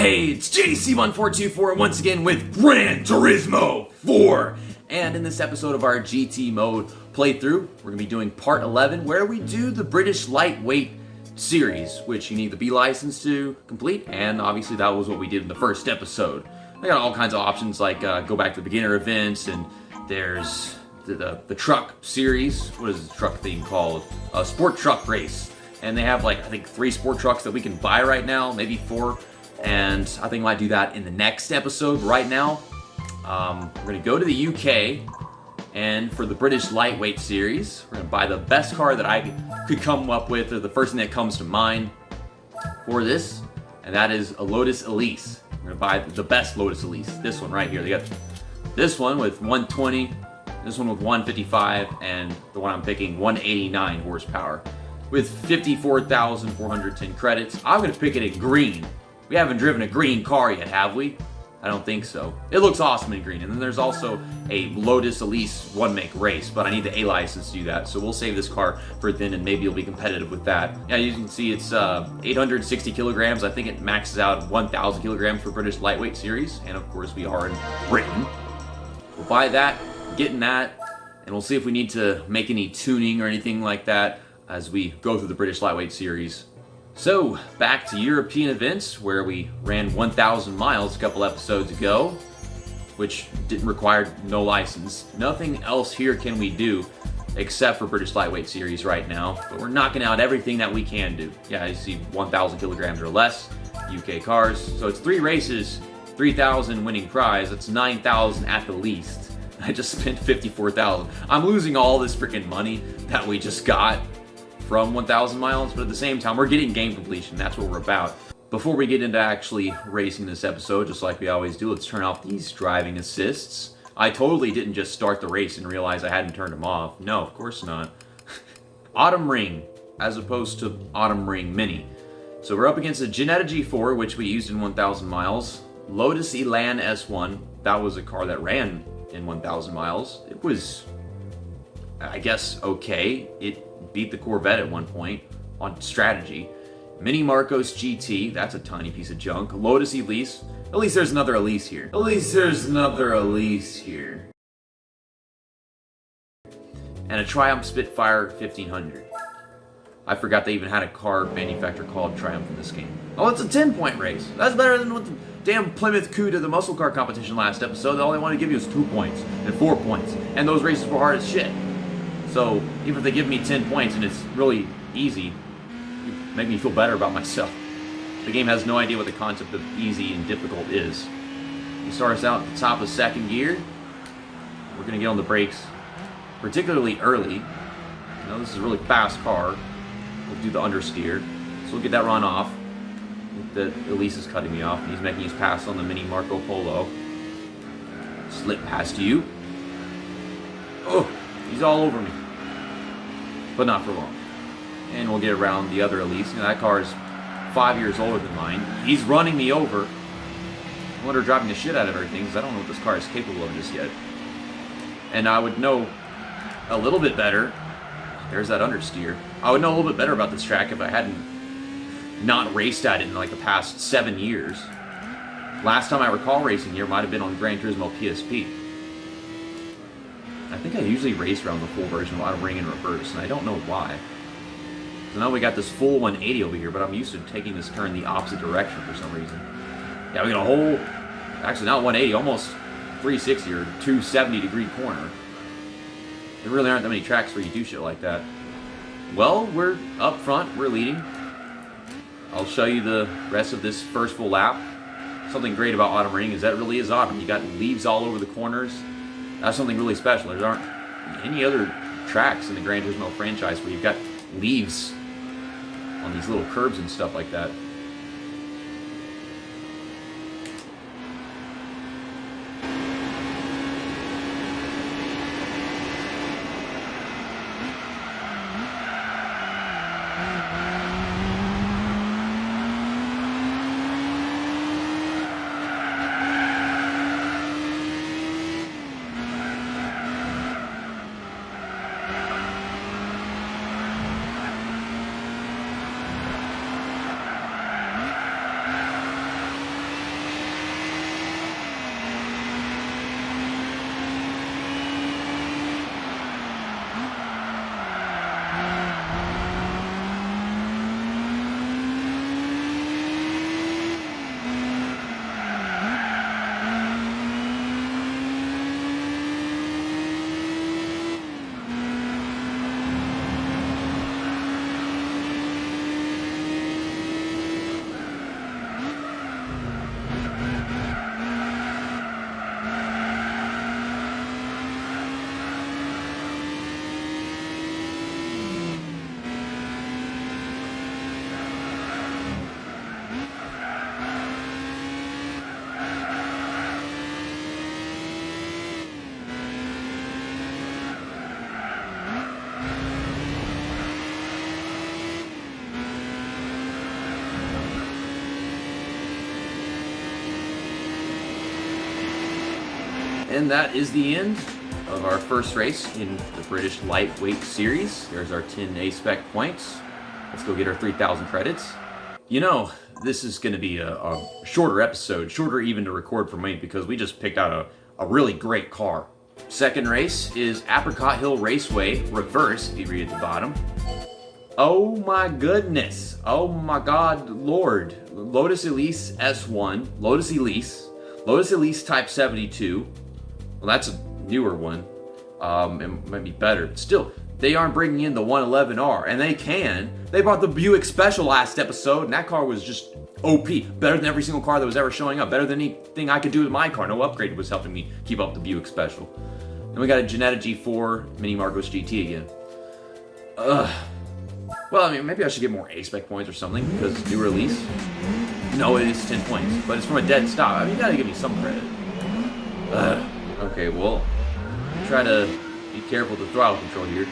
Hey, it's JC1424 once again with Gran Turismo 4. And in this episode of our GT mode playthrough, we're going to be doing part 11 where we do the British lightweight series, which you need the B license to complete, and obviously that was what we did in the first episode. I got all kinds of options like go back to beginner events, and there's the truck series. What is the truck thing called? A sport truck race. And they have like, I think 3 sport trucks that we can buy right now, maybe 4. And I think I might do that in the next episode. Right now, we're going to go to the UK, and for the British lightweight series, we're going to buy the best car that I could come up with, or the first thing that comes to mind for this, and that is a Lotus Elise. We're going to buy the best Lotus Elise. This one right here. They got this one with 120, this one with 155, and the one I'm picking, 189 horsepower. With 54,410 credits. I'm going to pick it in green. We haven't driven a green car yet, have we? I don't think so. It looks awesome in green. And then there's also a Lotus Elise one-make race, but I need the A license to do that. So we'll save this car for then, and maybe it'll be competitive with that. Yeah, you can see it's 860 kilograms. I think it maxes out 1,000 kilograms for British lightweight series. And of course, we are in Britain. We'll buy that, get in that, and we'll see if we need to make any tuning or anything like that as we go through the British lightweight series. So, back to European events, where we ran 1,000 miles a couple episodes ago, which didn't require no license. Nothing else here can we do except for British lightweight series right now, but we're knocking out everything that we can do. Yeah, you see 1,000 kilograms or less, UK cars. So it's 3 races, 3,000 winning prize. That's 9,000 at the least. I just spent 54,000. I'm losing all this freaking money that we just got from 1,000 miles, but at the same time, we're getting game completion. That's what we're about. Before we get into actually racing this episode, just like we always do, let's turn off these driving assists. I totally didn't just start the race and realize I hadn't turned them off. No, of course not. Autumn Ring, as opposed to Autumn Ring Mini. So we're up against a Jetta G4, which we used in 1,000 miles. Lotus Elise S1, that was a car that ran in 1,000 miles. It was, I guess, okay. It beat the Corvette at one point on strategy. Mini Marcos GT, that's a tiny piece of junk. Lotus Elise, at least there's another Elise here. At least there's another Elise here. And a Triumph Spitfire 1500. I forgot they even had a car manufacturer called Triumph in this game. Oh, it's a 10-point race. That's better than what the damn Plymouth Coup to the muscle car competition last episode. All they wanted to give you was 2 points and 4 points. And those races were hard as shit. So, even if they give me 10 points and it's really easy, it make me feel better about myself. The game has no idea what the concept of easy and difficult is. He starts out at the top of second gear. We're going to get on the brakes particularly early. You know, this is a really fast car. We'll do the understeer. So we'll get that run off. The Elise is cutting me off, and he's making his pass on the Mini Marco Polo. Slip past you. Oh, he's all over me. But not for long. And we'll get around the other Elise. You know, that car is 5 years older than mine. He's running me over. I wonder driving the shit out of everything, because I don't know what this car is capable of just yet. And I would know a little bit better. There's that understeer. I would know a little bit better about this track if I hadn't not raced at it in like the past 7 years. Last time I recall racing here might have been on Gran Turismo PSP. I think I usually race around the full version of Autumn Ring in reverse, and I don't know why. So now we got this full 180 over here, but I'm used to taking this turn the opposite direction for some reason. Yeah, we got a whole, actually not 180, almost 360 or 270 degree corner. There really aren't that many tracks where you do shit like that. Well, we're up front, we're leading. I'll show you the rest of this first full lap. Something great about Autumn Ring is that it really is autumn. You got leaves all over the corners. That's something really special. There aren't any other tracks in the Gran Turismo franchise where you've got leaves on these little curbs and stuff like that. And that is the end of our first race in the British Lightweight Series. There's our 10 A-Spec points. Let's go get our 3,000 credits. You know, this is going to be a shorter episode, shorter even to record for me, because we just picked out a really great car. Second race is Apricot Hill Raceway Reverse, if you read at the bottom. Oh my goodness. Oh my god, Lord. Lotus Elise S1, Lotus Elise Type 72. Well, that's a newer one. It might be better. But still, they aren't bringing in the 111R, and they can. They brought the Buick Special last episode, and that car was just OP. Better than every single car that was ever showing up. Better than anything I could do with my car. No upgrade was helping me keep up the Buick Special. Then we got a Jetta G4 Mini Marcos GT again. Well, I mean, maybe I should get more A-Spec points or something, because new release. No, it is 10 points, but it's from a dead stop. I mean, you gotta give me some credit. Okay, well, try to be careful with the throttle control here.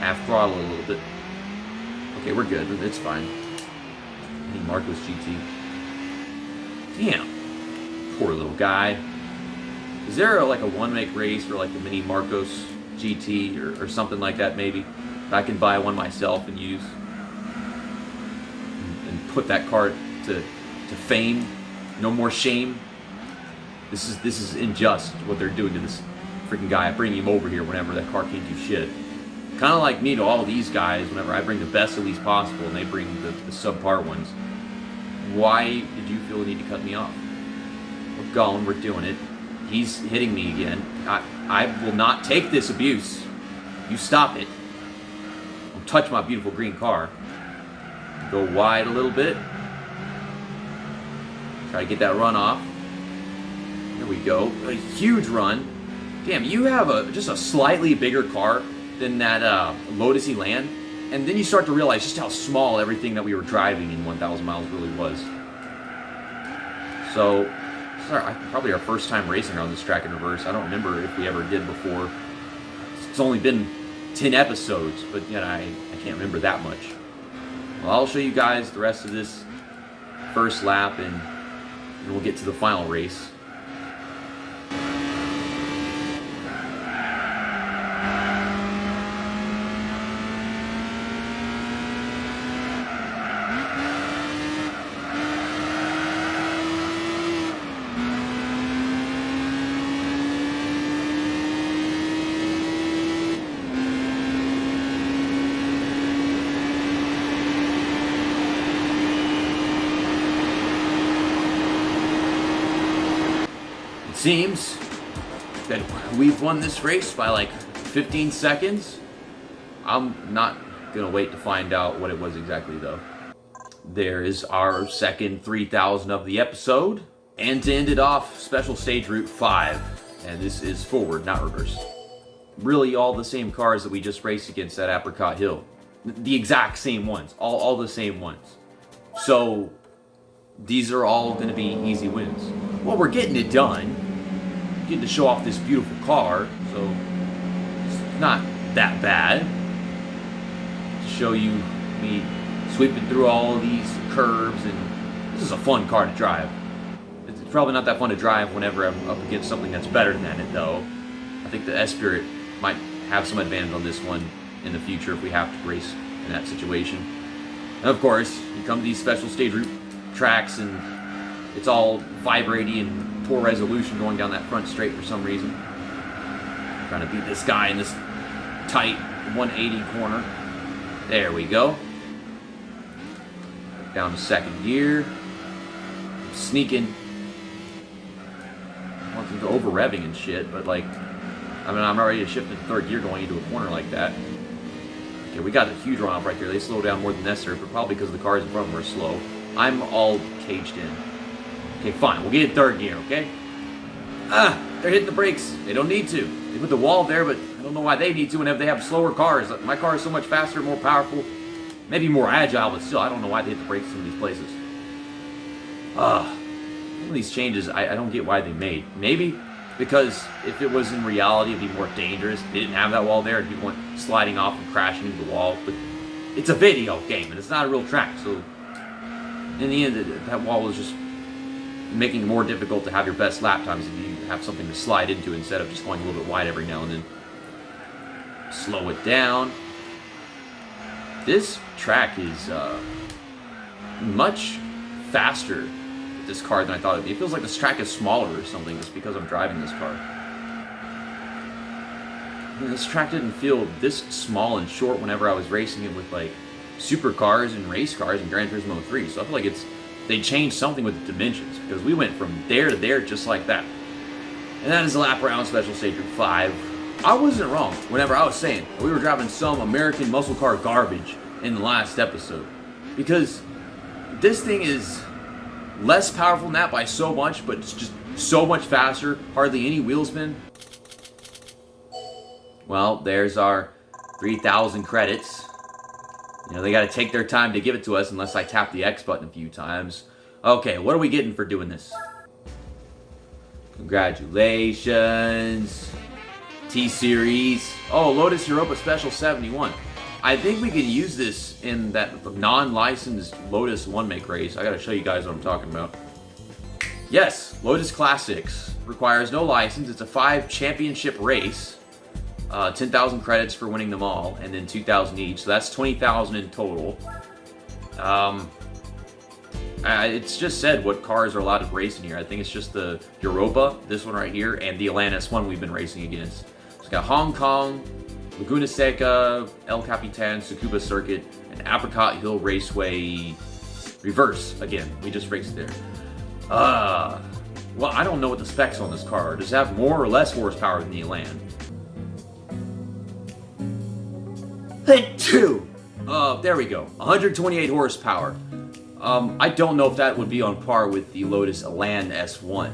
Half throttle a little bit. Okay, we're good. It's fine. Mini Marcos GT. Damn. Poor little guy. Is there like a one-make race for like the Mini Marcos GT or something like that maybe? I can buy one myself and use and put that car to fame. No more shame. This is unjust what they're doing to this freaking guy. I bring him over here whenever that car can't do shit. Kind of like me to all these guys whenever I bring the best Elise possible and they bring the subpar ones. Why did you feel the need to cut me off? We're going. We're doing it. He's hitting me again. I will not take this abuse. You stop it. Don't touch my beautiful green car. Go wide a little bit. Try to get that run off. There we go. A huge run. Damn, you have just a slightly bigger car than that Lotus Elise, and then you start to realize just how small everything that we were driving in 1,000 miles really was. So, this is probably our first time racing around this track in reverse. I don't remember if we ever did before. It's only been 10 episodes, but yet I can't remember that much. Well, I'll show you guys the rest of this first lap, and we'll get to the final race. Seems that we've won this race by like 15 seconds. I'm not gonna wait to find out what it was exactly though. There is our second 3,000 of the episode. And to end it off, special stage route 5. And this is forward, not reverse. Really all the same cars that we just raced against at Apricot Hill. The exact same ones, all the same ones. So these are all gonna be easy wins. Well, we're getting it done. Getting to show off this beautiful car, so it's not that bad. To show you me sweeping through all of these curves, and this is a fun car to drive. It's probably not that fun to drive whenever I'm up against something that's better than it, though. I think the S-Spirit might have some advantage on this one in the future if we have to race in that situation. And of course, you come to these special stage route tracks, and it's all vibrating and poor resolution going down that front straight for some reason. Trying to beat this guy in this tight 180 corner. There we go. Down to second gear. Sneaking. I want them to over revving and shit, but like, I mean, I'm not ready to shift into third gear going into a corner like that. Okay, we got a huge runoff right there. They slowed down more than necessary, but probably because the cars in front of them were slow. I'm all caged in. Okay, fine. We'll get in third gear, okay? They're hitting the brakes. They don't need to. They put the wall there, but I don't know why they need to whenever they have slower cars. My car is so much faster, more powerful, maybe more agile, but still, I don't know why they hit the brakes in these places. Some of these changes, I don't get why they made. Maybe because if it was in reality, it'd be more dangerous. They didn't have that wall there, and people went sliding off and crashing into the wall. But it's a video game, and it's not a real track, so in the end, that wall was just making it more difficult to have your best lap times if you have something to slide into instead of just going a little bit wide every now and then. Slow it down. This track is much faster with this car than I thought it would be. It feels like this track is smaller or something just because I'm driving this car. This track didn't feel this small and short whenever I was racing it with like supercars and race cars in Gran Turismo 3. So I feel like they changed something with the dimensions because we went from there to there just like that. And that is a lap around Special Stage Group 5. I wasn't wrong whenever I was saying we were driving some American muscle car garbage in the last episode. Because this thing is less powerful than that by so much, but it's just so much faster, hardly any wheel spin. Well, there's our 3,000 credits. You know, they got to take their time to give it to us unless I tap the X button a few times. Okay, what are we getting for doing this? Congratulations. T-Series. Oh, Lotus Europa Special 71. I think we can use this in that non-licensed Lotus One Make race. I got to show you guys what I'm talking about. Yes, Lotus Classics. Requires no license. It's a 5 championship race. 10,000 credits for winning them all, and then 2,000 each, so that's 20,000 in total. It's just said what cars are allowed to race in here. I think it's just the Europa, this one right here, and the Atlantis one we've been racing against. So it's got Hong Kong, Laguna Seca, El Capitan, Tsukuba Circuit, and Apricot Hill Raceway Reverse. Again, we just raced there. Well, I don't know what the specs on this car are. Does it have more or less horsepower than the Elan? There we go. 128 horsepower. I don't know if that would be on par with the Lotus Elan S1.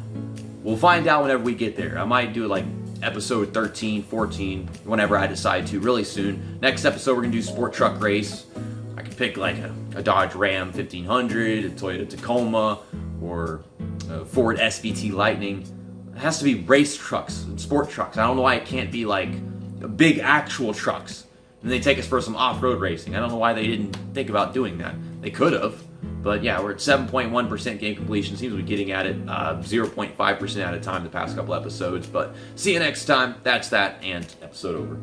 We'll find out whenever we get there. I might do it like episode 13, 14, whenever I decide to, really soon. Next episode, we're going to do Sport Truck Race. I could pick like a Dodge Ram 1500, a Toyota Tacoma, or a Ford SVT Lightning. It has to be race trucks and sport trucks. I don't know why it can't be like big actual trucks. And they take us for some off-road racing. I don't know why they didn't think about doing that. They could have. But yeah, we're at 7.1% game completion. Seems to be getting at it 0.5% at a time the past couple episodes. But see you next time. That's that, and episode over.